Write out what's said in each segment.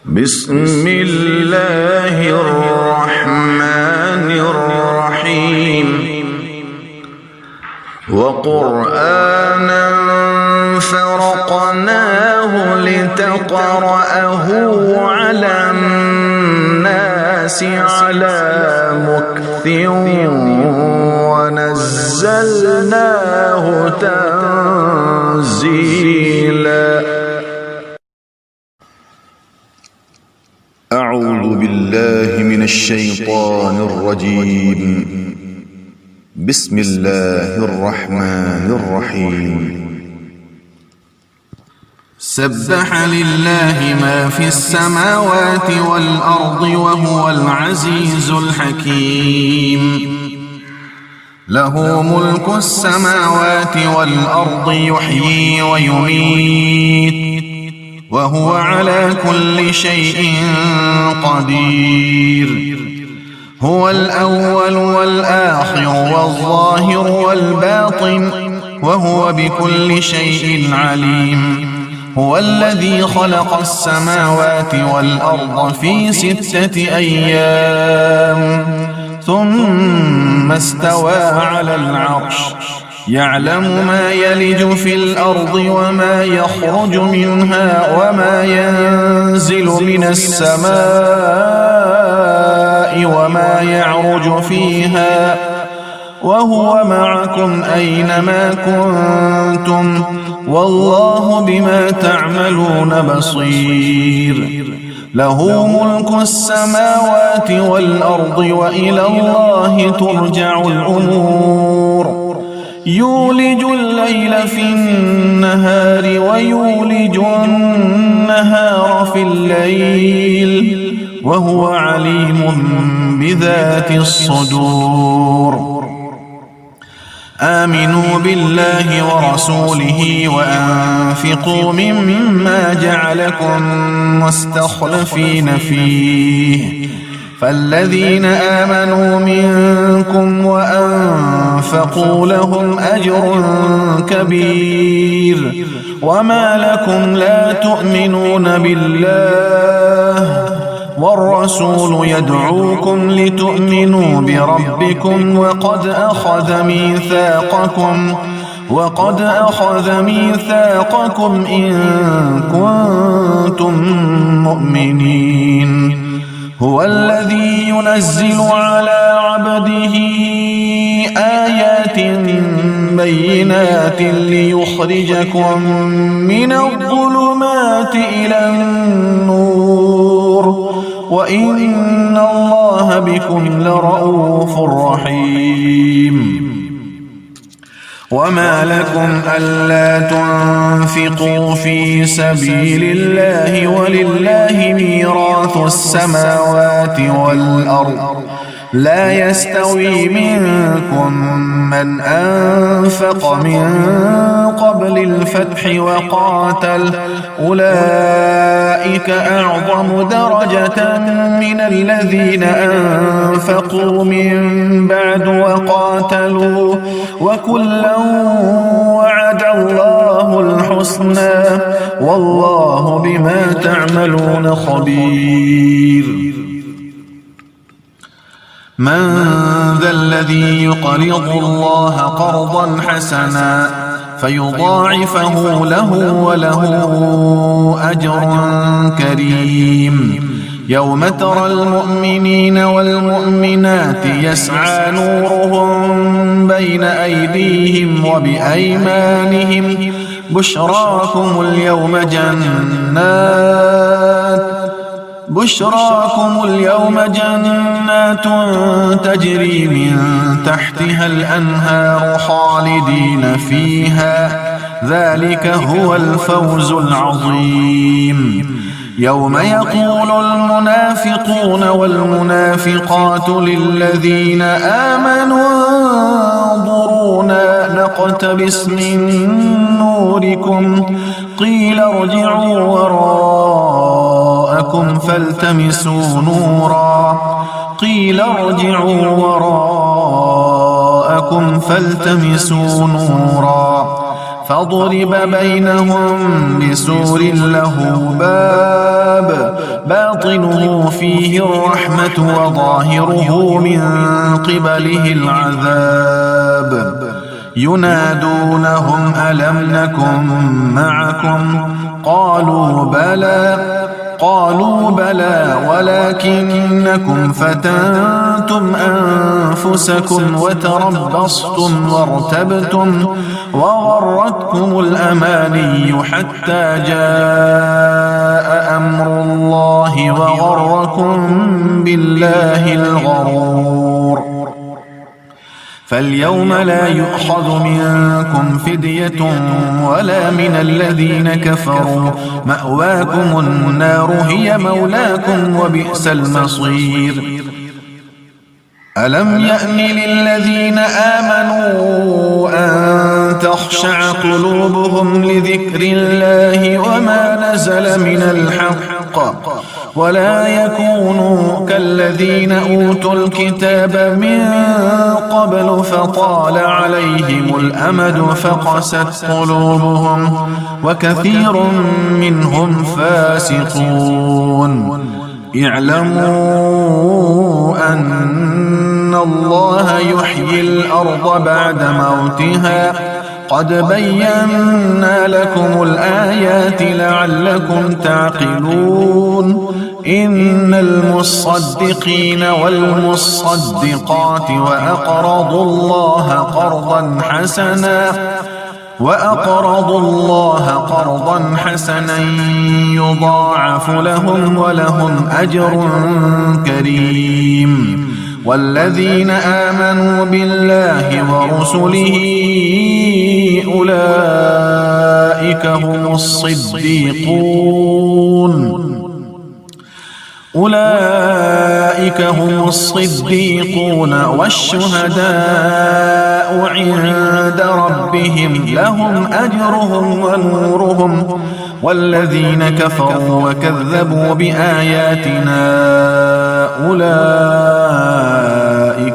بسم الله الرحمن الرحيم وقرآنا فرقناه لتقرأه على الناس على مكث ونزلناه تنزيلا. أعوذ بالله من الشيطان الرجيم. بسم الله الرحمن الرحيم. سبح لله ما في السماوات والأرض وهو العزيز الحكيم. له ملك السماوات والأرض يحيي ويميت وهو على كل شيء قدير. هو الأول والآخر والظاهر والباطن وهو بكل شيء عليم. هو الذي خلق السماوات والأرض في 6 أيام ثم استوى على العرش يعلم ما يلج في الأرض وما يخرج منها وما ينزل من السماء وما يعرج فيها وهو معكم أينما كنتم والله بما تعملون بصير. له ملك السماوات والأرض وإلى الله ترجع الأمور. يولج الليل في النهار ويولج النهار في الليل وهو عليم بذات الصدور. آمنوا بالله ورسوله وأنفقوا مما جعلكم مستخلفين فيه فالذين آمنوا منكم وأنفقوا لهم أجر كبير. وما لكم لا تؤمنون بالله والرسول يدعوكم لتؤمنوا بربكم وقد أخذ ميثاقكم إن كنتم مؤمنين. هو الذي ينزل على عبده آيات بينات ليخرجكم من الظلمات إلى النور وإن الله بكم لرءوف رحيم. وما لكم ألا تنفقوا في سبيل الله ولله ميراث السماوات والأرض لا يستوي منكم من أنفق من قبل الفتح وقاتل أولئك أعظم درجة من الذين أنفقوا من بعد وقاتلوا وكلا وعد الله الحسنى والله بما تعملون خبير. من ذا الذي يقرض الله قرضا حسنا فيضاعفه له وله أجر كريم. يوم ترى المؤمنين والمؤمنات يسعى نورهم بين أيديهم وبأيمانهم بشراكم اليوم جنات تجري من تحتها الأنهار خالدين فيها ذلك هو الفوز العظيم. يوم يقول المنافقون والمنافقات للذين آمنوا انظرونا نقتبس من نوركم قيل ارجعوا وراءكم فالتمسوا نورا فضرب بينهم بسور له باب باطنه فيه الرحمة وظاهره من قبله العذاب ينادونهم ألم نكن معكم قالوا بلى ولكنكم فتنتم أنفسكم وتربصتم وارتبتم وغرتكم الأماني حتى جاء أمر الله وغركم بالله الغرور فاليوم لا يؤخذ منكم فدية ولا من الذين كفروا مأواكم النار هي مولاكم وبئس المصير ألم يأن للذين آمنوا أن تخشع قلوبهم لذكر الله وما نزل من الحق ولا يكونوا كالذين أوتوا الكتاب من قبل فطال عليهم الأمد فقست قلوبهم وكثير منهم فاسقون اعلموا أن الله يحيي الأرض بعد موتها قد بينا لكم الآيات لعلكم تعقلون إن المصدقين والمصدقات وأقرضوا الله قرضا حسنا يضاعف لهم ولهم أجر كريم والذين آمنوا بالله ورسله أولئك هم الصديقون والشهداء عند ربهم لهم أجرهم ونورهم والذين كفروا وكذبوا بآياتنا أولئك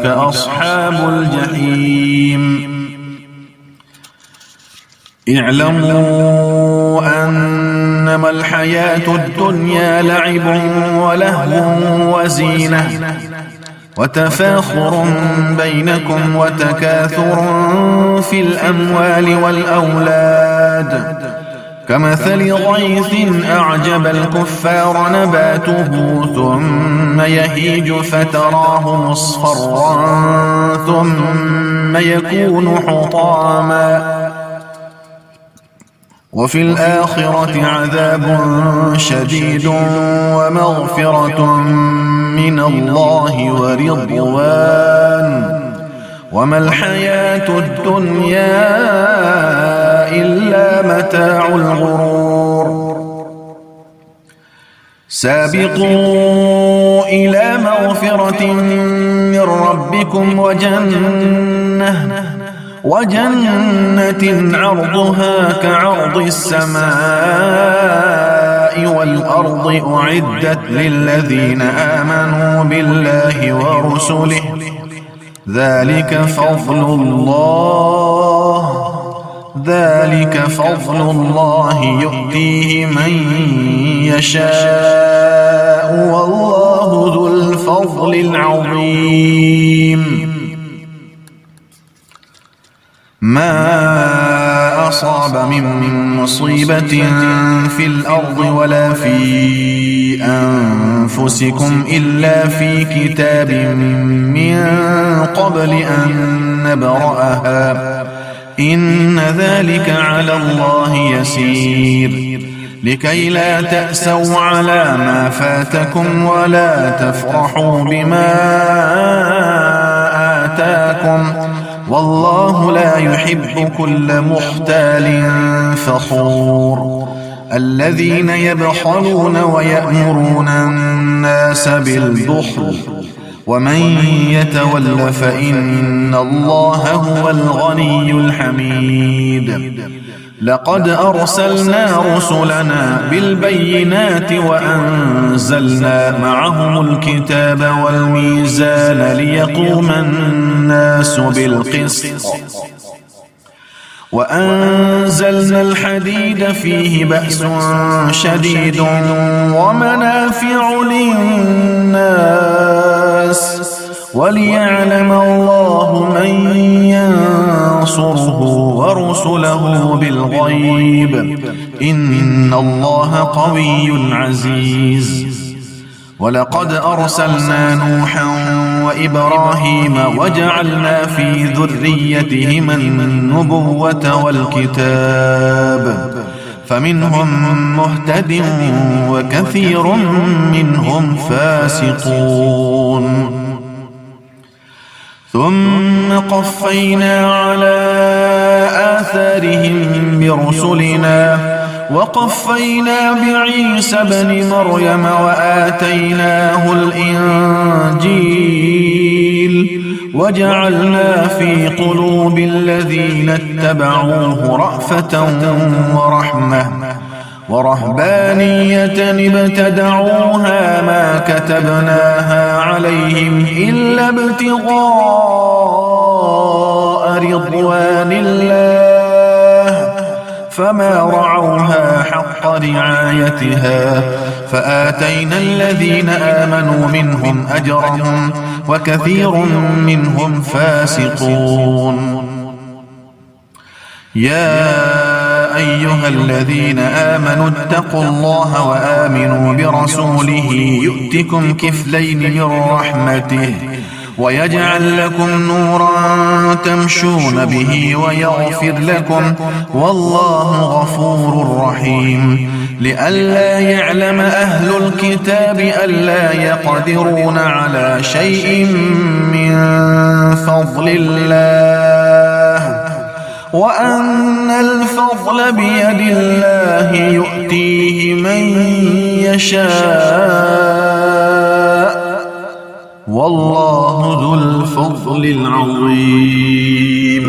أصحاب الجحيم اعلموا أنما الحياة الدنيا لعب ولهو وزينة وتفاخر بينكم وتكاثر في الأموال والأولاد كمثل غيث أعجب الكفار نباته ثم يهيج فتراه مصفرا ثم يكون حطاما وفي الآخرة عذاب شديد ومغفرة من الله ورضوان وما الحياة الدنيا إلا متاع الغرور سابقوا إلى مغفرة من ربكم وجنة عرضها كعرض السماء والأرض أعدت للذين آمنوا بالله ورسله ذلك فضل الله يؤتيه من يشاء والله ذو الفضل العظيم ما أصاب من مصيبة في الأرض ولا في أنفسكم إلا في كتاب من قبل أن نبرأها إن ذلك على الله يسير لكي لا تأسوا على ما فاتكم ولا تفرحوا بما آتاكم والله لا يحب كل مختال فخور الذين يبخلون ويأمرون الناس بالبخل ومن يتول فإن الله هو الغني الحميد لقد أرسلنا رسلنا بالبينات وأنزلنا معهم الكتاب والميزان ليقوم الناس بالقسط وأنزلنا الحديد فيه بأس شديد ومنافع ومنافع للناس وليعلم الله من ينصره ورسله بالغيب إن الله قوي عزيز. ولقد أرسلنا نوحا وإبراهيم وجعلنا في ذريتهما النبوة والكتاب فمنهم مهتد وكثير منهم فاسقون. ثم قفينا على آثارهم برسلنا وقفينا بعيسى ابن مريم وآتيناه الإنجيل وجعلنا في قلوب الذين اتبعوه رأفة ورحمة ورهبانية ابتدعوها ما كتبناها عليهم إلا ابتغاء رضوان الله فما رعوها حق رعايتها فآتينا الذين آمنوا منهم أجرهم وكثير منهم فاسقون. يا أيها الذين آمنوا اتقوا الله وآمنوا برسوله يؤتكم كفلين من رحمته ويجعل لكم نورا تمشون به ويغفر لكم والله غفور رحيم. لئلا يعلم أهل الكتاب ألا يقدرون على شيء من فضل الله وأن الفضل بيد الله يؤتيه من يشاء والله ذو الفضل العظيم.